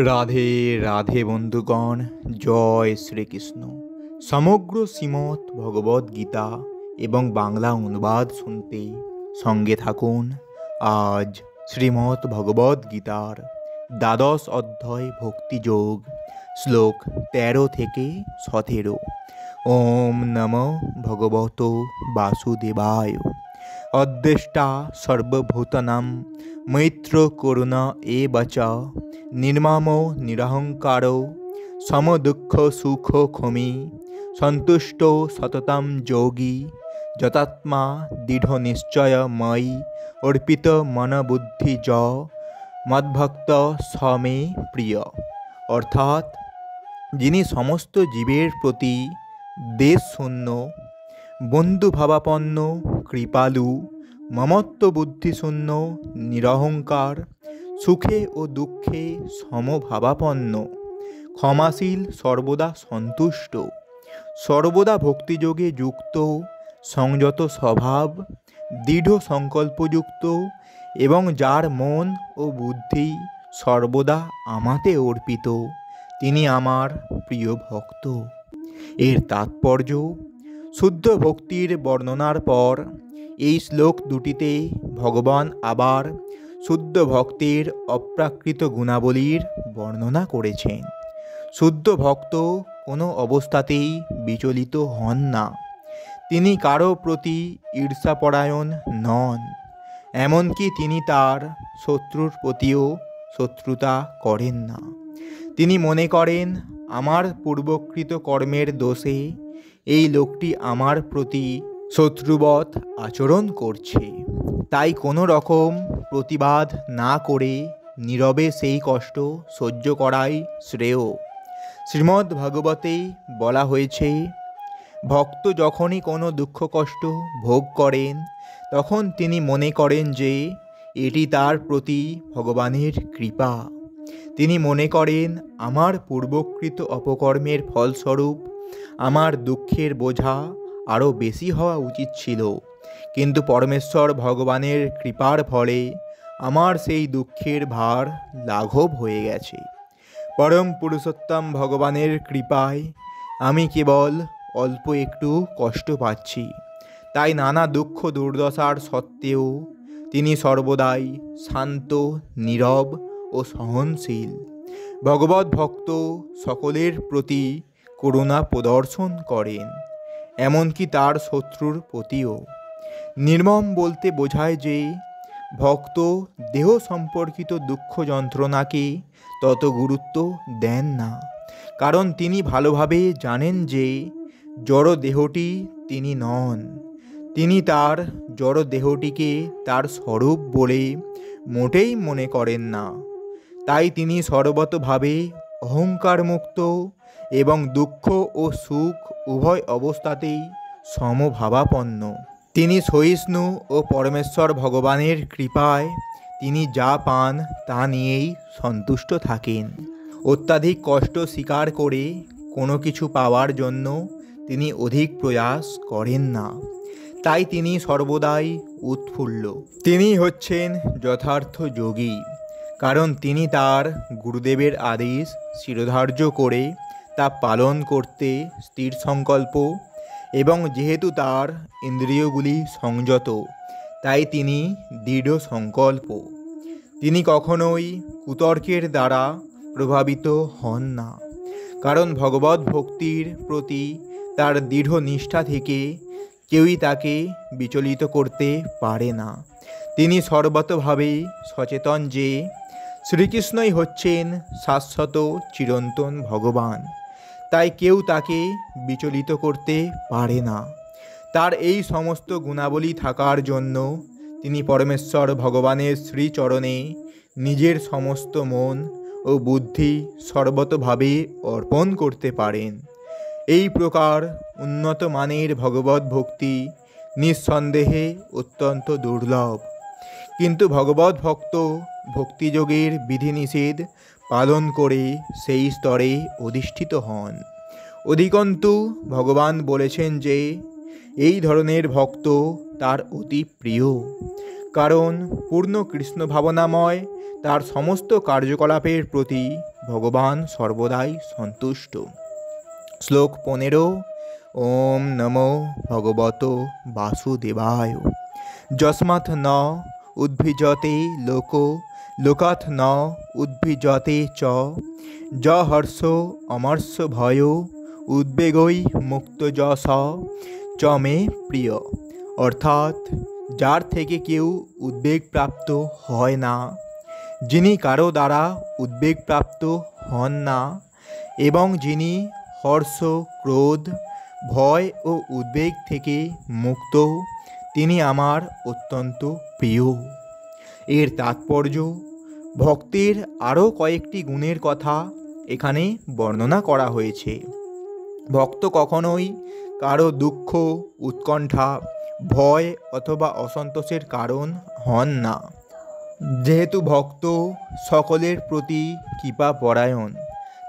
রাধে রাধে বন্ধুগণ, জয় শ্রীকৃষ্ণ। সমগ্র শ্রীমৎ ভগবদ্ গীতা এবং বাংলা অনুবাদ শুনতে সঙ্গে থাকুন। আজ শ্রীমৎ ভগবদ্ গীতার দ্বাদশ অধ্যায় ভক্তিযোগ, শ্লোক 13 থেকে 17। ওম নমো ভগবত বাসুদেবায়। অদ্বেষ্টা সর্বভূতানাং মৈত্র করুণা এব চ নির্মমো নিরহংকারো সমদুঃখ সুখ ক্ষমি সন্তুষ্ট সততম যোগী যতাত্মা দৃঢ় নিশ্চয় ময়ি অর্পিত মনবুদ্ধি য মদ্ভক্ত সমে প্রিয়। অর্থাৎ, যিনি সমস্ত জীবের প্রতি দেশশূন্য, বন্ধুভাবাপন্ন, কৃপালু, মমত্ব বুদ্ধিশূন্য, নিরহংকার, সুখে ও দুঃখে সমভাবাপন্ন, ক্ষমাশীল, সর্বদা সন্তুষ্ট, সর্বদা ভক্তিযোগে যুক্ত, সংযত স্বভাব, দৃঢ় সংকল্পযুক্ত এবং যার মন ও বুদ্ধি সর্বদা আমাতে অর্পিত, তিনি আমার প্রিয় ভক্ত। এর তাৎপর্য, শুদ্ধ ভক্তির বর্ণনার পর এই শ্লোক দুটিতে ভগবান আবার শুদ্ধ ভক্তের অপ্রাকৃত গুণাবলীর বর্ণনা করেছেন। শুদ্ধ ভক্ত কোনো অবস্থাতেই বিচলিত হন না। তিনি কারো প্রতি ঈর্ষাপরায়ণ নন, এমনকি তিনি তার শত্রুর প্রতিও শত্রুতা করেন না। তিনি মনে করেন, আমার পূর্বকৃত কর্মের দোষে এই লোকটি আমার প্রতি শত্রুবৎ আচরণ করছে, তাই কোনো রকম প্রতিবাদ না করে নীরবে সেই কষ্ট সহ্য করাই শ্রেয়। শ্রীমদ্ ভাগবতে বলা হয়েছে, ভক্ত যখনই কোনো দুঃখ কষ্ট ভোগ করেন, তখন তিনি মনে করেন যে এটি তার প্রতি ভগবানের কৃপা। তিনি মনে করেন, আমার পূর্বকৃত অপকর্মের ফলস্বরূপ আমার দুঃখের বোঝা আরও বেশি হওয়া উচিত ছিল, কিন্তু পরমেশ্বর ভগবানের কৃপার ফলে আমার সেই দুঃখের ভার লাঘব হয়ে গেছে। পরম পুরুষোত্তম ভগবানের কৃপায় আমি কেবল অল্প একটু কষ্ট পাচ্ছি, তাই নানা দুঃখ দুর্দশার সত্ত্বেও তিনি সর্বদাই শান্ত, নীরব ও সহনশীল। ভগবৎ ভক্ত সকলের প্রতি করুণা প্রদর্শন করেন, এমনকি তার শত্রুর প্রতিও। নির্মম বলতে বোঝায় যে ভক্ত দেহ সম্পর্কিত দুঃখ যন্ত্রণাকে তত গুরুত্ব দেন না, কারণ তিনি ভালোভাবে জানেন যে জড় দেহটি তিনি নন। তিনি তার জড় দেহটিকে তার স্বরূপ বলে মোটেই মনে করেন না। তাই তিনি সর্বতভাবে অহংকারমুক্ত এবং দুঃখ ও সুখ উভয় অবস্থাতেই সমভাবাপন্ন। তিনি সহিষ্ণু ও পরমেশ্বর ভগবানের কৃপায় তিনি যা পান তা নিয়েই সন্তুষ্ট থাকেন। অত্যাধিক কষ্ট স্বীকার করে কোনো কিছু পাওয়ার জন্য তিনি অধিক প্রয়াস করেন না, তাই তিনি সর্বদাই উৎফুল্ল। তিনি হচ্ছেন যথার্থ যোগী, কারণ তিনি তার গুরুদেবের আদেশ শিরোধার্য করে তা পালন করতে স্থির সংকল্প, এবং যেহেতু তার ইন্দ্রিয়গুলি সংযত, তাই তিনি দৃঢ় সংকল্প। তিনি কখনোই কুতর্কের দ্বারা প্রভাবিত হন না, কারণ ভগবৎ ভক্তির প্রতি তার দৃঢ় নিষ্ঠা থেকে কেউই তাকে বিচলিত করতে পারে না। তিনি সর্বতভাবে সচেতন যে শ্রীকৃষ্ণই হচ্ছেন শাশ্বত চিরন্তন ভগবান, তাই কেউ তাকে বিচলিত করতে পারে না। তার এই সমস্ত গুণাবলী থাকার জন্য তিনি পরমেশ্বর ভগবানের শ্রীচরণে নিজের সমস্ত মন ও বুদ্ধি সর্বতভাবে অর্পণ করতে পারেন। এই প্রকার উন্নত মানের ভগবৎ ভক্তি নিঃসন্দেহে অত্যন্ত দুর্লভ, কিন্তু ভগবৎ ভক্ত ভক্তিযোগের বিধিনিষেধ পালন করে সেই স্তরে অধিষ্ঠিত হন। অধিকন্তু ভগবান বলেছেন যে এই ধরনের ভক্ত তার অতি প্রিয়, কারণ পূর্ণ কৃষ্ণ ভাবনাময় তার সমস্ত কার্যকলাপের প্রতি ভগবান সর্বদাই সন্তুষ্ট। শ্লোক 15। ওম নমো ভগবত বাসুদেবায়। যস্মাৎ ন উদ্ভিজতে লোক লোকাৎ ন উদ্ভিজতে চ য হর্ষ অমর্ষ ভয় উদ্বেগৈ মুক্ত যশ চ মে প্রিয়। অর্থাৎ যার থেকে কেউ উদ্বেগপ্রাপ্ত হয় না, যিনি কারো দ্বারা উদ্বেগপ্রাপ্ত হন না এবং যিনি হর্ষ, ক্রোধ, ভয় ও উদ্বেগ থেকে মুক্ত, তিনি আমার অত্যন্ত প্রিয়। এর তাৎপর্য, ভক্তের আরও কয়েকটি গুণের কথা এখানে বর্ণনা করা হয়েছে। ভক্ত কখনোই কারো দুঃখ, উৎকণ্ঠা, ভয় অথবা অসন্তোষের কারণ হন না। যেহেতু ভক্ত সকলের প্রতি কৃপাপরায়ণ,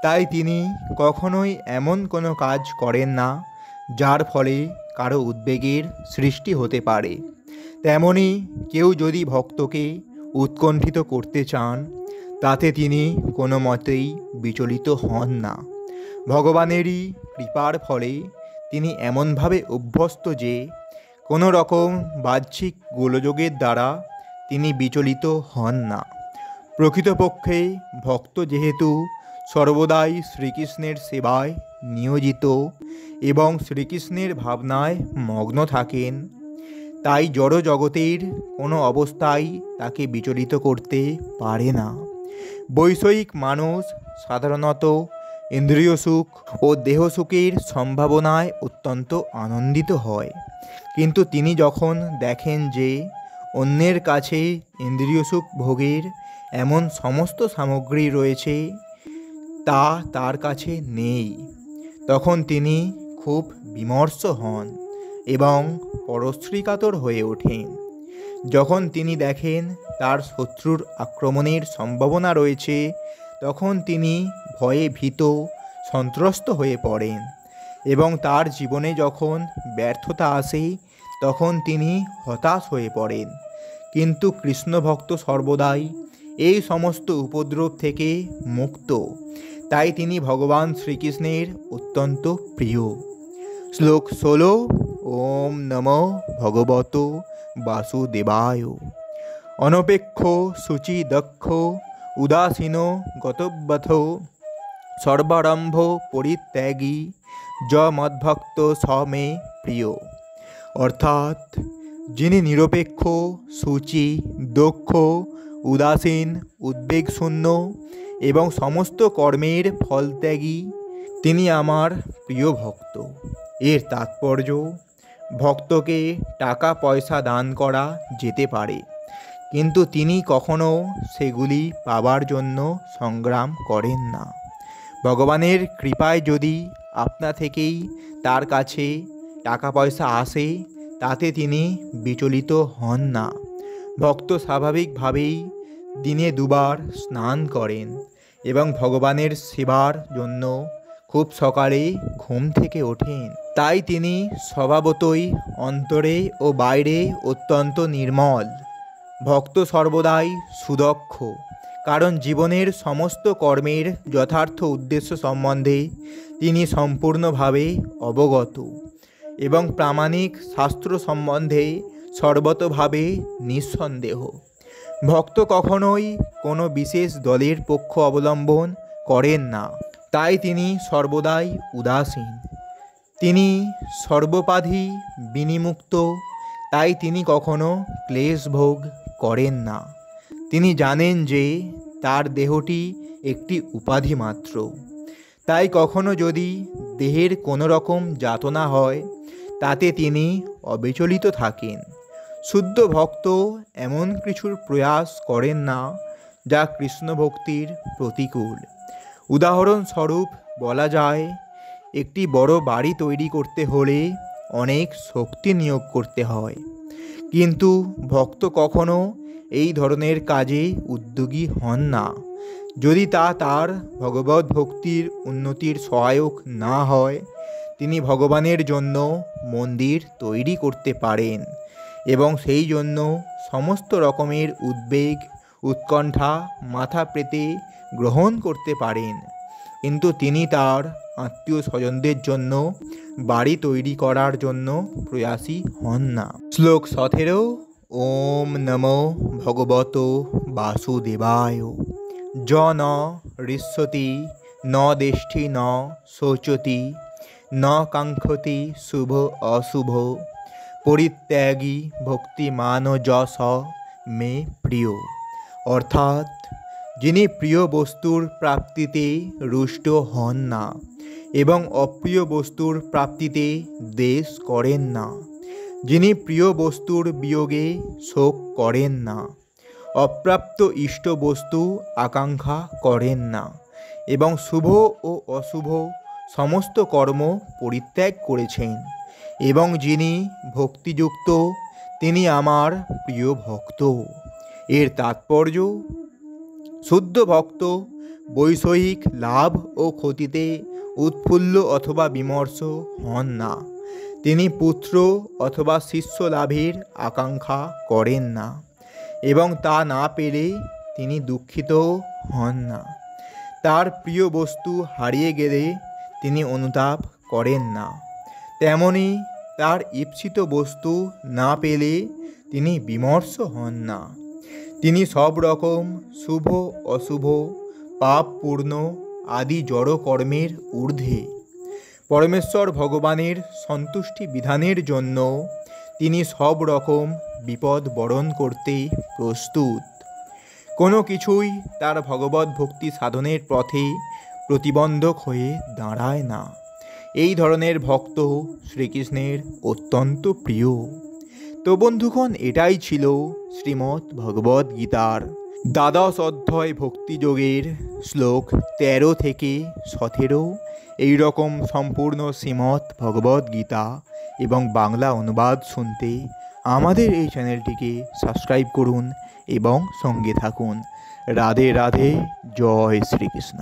তাই তিনি কখনোই এমন কোনো কাজ করেন না যার ফলে কারো উদ্বেগের সৃষ্টি হতে পারে। তেমনি কেউ যদি ভক্তকে উৎকণ্ঠিত করতে চান, তাতে তিনি কোনো মতেই বিচলিত হন না। ভগবানেরই কৃপার ফলে তিনি এমনভাবে অভ্যস্ত যে কোনো রকম বাহ্যিক গোলযোগের দ্বারা তিনি বিচলিত হন না। প্রকৃতপক্ষে ভক্ত যেহেতু সর্বদাই শ্রীকৃষ্ণের সেবায় নিয়োজিত এবং শ্রীকৃষ্ণের ভাবনায় মগ্ন থাকেন, তাই জড় জগতের কোনো অবস্থাই তাকে বিচলিত করতে পারে না। বৈষয়িক মানুষ সাধারণত ইন্দ্রিয় সুখ ও দেহ সুখের সম্ভাবনায় অত্যন্ত আনন্দিত হয়, কিন্তু তিনি যখন দেখেন যে অন্যের কাছে ইন্দ্রিয় সুখ ভোগের এমন সমস্ত সামগ্রী রয়েছে তা তার কাছে নেই, তখন তিনি খুব বিমর্ষ হন এবং পরশ্রীকাতর হয়ে ওঠেন। যখন তিনি দেখেন তার শত্রুর আক্রমণের সম্ভাবনা রয়েছে, তখন তিনি ভয়ে ভীত, সন্ত্রস্ত হয়ে পড়েন এবং তার জীবনে যখন ব্যর্থতা আসে তখন তিনি হতাশ হয়ে পড়েন। কিন্তু কৃষ্ণভক্ত সর্বদাই এই সমস্ত উপদ্রব থেকে মুক্ত, তাই তিনি ভগবান শ্রীকৃষ্ণের অত্যন্ত প্রিয়। শ্লোক 16। ওম নমো ভগবত বাসুদেবায়। অনপেক্ষ শুচি দক্ষ উদাসীন গতব্যথ সর্বারম্ভ পরিত্যাগী য মদ্ভক্ত স মে প্রিয়। অর্থাৎ যিনি নিরপেক্ষ, শুচি, দক্ষ, উদাসীন, উদ্বেগশূন্য এবং সমস্ত কর্মের ফলত্যাগী, তিনি আমার প্রিয় ভক্ত। এর তাৎপর্য, ভক্তকে টাকা পয়সা দান করা যেতে পারে, কিন্তু তিনি কখনো সেগুলি পাবার জন্য সংগ্রাম করেন না। ভগবানের কৃপায় যদি আপনা থেকেই তার কাছে টাকা পয়সা আসে, তাতে তিনি বিচলিত হন না। ভক্ত স্বাভাবিকভাবেই দিনে দুবার স্নান করেন এবং ভগবানের সেবার জন্য খুব সকালে ঘুম থেকে ওঠেন। তাই তিনি স্বভাবতই অন্তরে ও বাইরে অত্যন্ত নির্মল। ভক্ত সর্বদাই সুদক্ষ, কারণ জীবনের সমস্ত কর্মের যথার্থ উদ্দেশ্য সম্বন্ধে তিনি সম্পূর্ণভাবে অবগত এবং প্রামাণিক শাস্ত্র সম্বন্ধে সর্বতভাবে নিঃসন্দেহ। ভক্ত কখনোই কোনো বিশেষ দলের পক্ষ অবলম্বন করেন না, তাই তিনি সর্বদাই উদাসীন। তিনি সর্বোপাধি বিনিমুক্ত, তাই তিনি কখনো ক্লেশ ভোগ করেন না। তিনি জানেন যে তার দেহটি একটি উপাধি মাত্র, তাই কখনো যদি দেহের কোনো রকম যাতনা হয় তাতে তিনি অবিচলিত থাকেন। শুদ্ধ ভক্ত এমন কিছুর প্রয়াস করেন না যা কৃষ্ণ ভক্তির প্রতিকূল। উদাহরণস্বরূপ বলা যায়, একটি বড় বাড়ি তৈরি করতে হলে অনেক শক্তি নিয়োগ করতে হয়, কিন্তু ভক্ত কখনো এই ধরনের কাজে উদ্যোগী হন না যদি তা তার ভগবত ভক্তির উন্নতির সহায়ক না হয়। তিনি ভগবানের জন্য মন্দির তৈরি করতে পারেন এবং সেই জন্য সমস্ত রকমের উদ্বেগ উৎকণ্ঠা মাথা পেতে গ্রহণ করতে পারেন, কিন্তু তিনি তার আত্মীয় স্বজনদের জন্য বাড়ি তৈরি করার জন্য প্রয়াসী হন না। শ্লোক 17। ওম নমো ভগবত বাসুদেবায়। য ন ঋষ্যতি ন দেষ্ঠি ন শোচতি ন কাঙ্ক্ষতি শুভ অশুভ পরিত্যাগী ভক্তিমান যশ মে প্রিয়। অর্থাৎ যিনি প্রিয় বস্তুর প্রাপ্তিতে রুষ্ট হন না এবং অপ্রিয় বস্তুর প্রাপ্তিতে দ্বেষ করেন না, যিনি প্রিয় বস্তুর বিয়োগে শোক করেন না, অপ্রাপ্ত ইষ্ট বস্তু আকাঙ্ক্ষা করেন না এবং শুভ ও অশুভ সমস্ত কর্ম পরিত্যাগ করেছেন, এবং যিনি ভক্তিযুক্ত তিনি আমার প্রিয় ভক্ত। এর তাৎপর্য, শুদ্ধ ভক্ত বৈষয়িক লাভ ও ক্ষতিতে উৎফুল্ল অথবা বিমর্ষ হন না। তিনি পুত্র অথবা শিষ্য লাভের আকাঙ্ক্ষা করেন না এবং তা না পেলে তিনি দুঃখিত হন না। তার প্রিয় বস্তু হারিয়ে গেলে তিনি অনুতাপ করেন না, তেমনি তার ঈপ্সিত বস্তু না পেলে তিনি বিমর্ষ হন না। তিনি সব রকম শুভ অশুভ পাপপূর্ণ আদি জড় কর্মের ঊর্ধ্বে। পরমেশ্বর ভগবানের সন্তুষ্টি বিধানের জন্য তিনি সব রকম বিপদ বরণ করতে প্রস্তুত। কোনো কিছুই তার ভগবত ভক্তি সাধনের পথে প্রতিবন্ধক হয়ে দাঁড়ায় না। এই ধরনের ভক্ত শ্রীকৃষ্ণের অত্যন্ত প্রিয়। তো বন্ধুগণ, এটাই ছিল শ্রীমদ্ ভগবদ্ গীতার দ্বাদশ অধ্যায় ভক্তিযোগের শ্লোক 13 থেকে 17। এই রকম সম্পূর্ণ শ্রীমদ্ ভগবদ্ গীতা এবং বাংলা অনুবাদ শুনতে আমাদের এই চ্যানেলটিকে সাবস্ক্রাইব করুন এবং সঙ্গে থাকুন। রাধে রাধে। জয় শ্রীকৃষ্ণ।